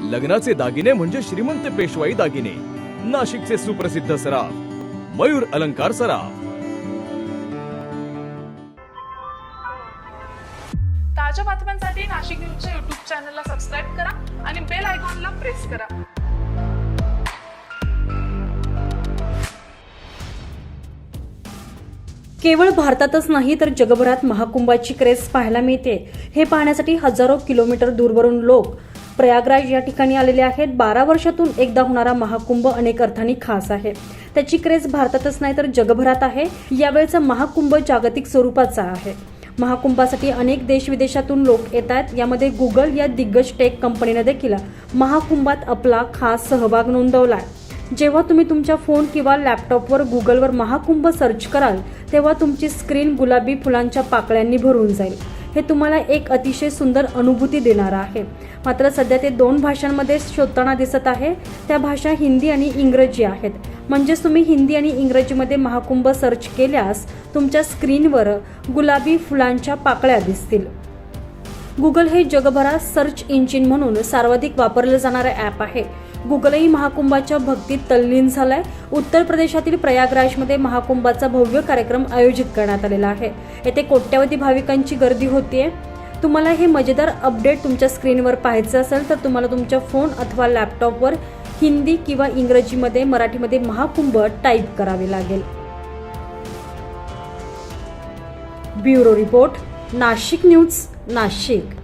लग्नाचे दागिने म्हणजे श्रीमंत पेशवाई दागिने, नाशिकचे सुप्रसिद्ध सराफ मयूर अलंकार सराफ। ताज्या बातम्यांसाठी नाशिक न्यूजच्या YouTube चॅनलला सबस्क्राईब करा आणि बेल आयकॉनला प्रेस करा। केवळ भारतातच नाही तर जगभरात महाकुंभाची क्रेज पाहायला मिळते। हे पाहण्यासाठी हजारो किलोमीटर दूरवरून लोक प्रयागराज या ठिकाणी आलेले आहेत। 12 वर्षातून एकदा होणारा महाकुंभ अनेक अर्थांनी खास आहे। त्याची क्रेज भारतातच नाही तर जगभरात आहे। यावेळचा महाकुंभ जागतिक स्वरूपाचा आहे। महाकुंभासाठी अनेक देश-विदेशातून लोक येतात। यामध्ये गुगल या दिग्गज टेक कंपनीने देखील महाकुंभात आपला खास सहभाग नोंदवलाय। जेव्हा तुम्ही तुमच्या फोन किंवा लॅपटॉपवर गुगलवर महाकुंभ सर्च कराल तेव्हा तुमची स्क्रीन गुलाबी फुलांच्या पाकळ्यांनी भरून जाईल। हे तुम्हाला एक अतिशय सुंदर अनुभूती देणार आहे। मात्र सध्या ते 2 भाषांमध्ये शोधताना दिसत आहे। त्या भाषा हिंदी आणि इंग्रजी आहेत। म्हणजेच तुम्ही हिंदी आणि इंग्रजीमध्ये महाकुंभ सर्च केल्यास तुमच्या स्क्रीनवर गुलाबी फुलांच्या पाकळ्या दिसतील। गुगल हे जगभरात सर्च इंजिन म्हणून सर्वाधिक वापरले जाणारे ॲप आहे। गुगलही महाकुंभाच्या भक्तीत तल्लीन झालाय। उत्तर प्रदेशातील प्रयागराजमध्ये महाकुंभाचा भव्य कार्यक्रम आयोजित करण्यात आलेला आहे। येथे कोट्यावधी भाविकांची गर्दी होतीये। तुम्हाला हे मजेदार अपडेट तुमच्या स्क्रीनवर पाहायचं असेल तर तुम्हाला तुमच्या फोन अथवा लॅपटॉपवर हिंदी किंवा इंग्रजीमध्ये मराठीमध्ये महाकुंभ टाईप करावे लागेल। Bureau report, Nashik news, Nashik.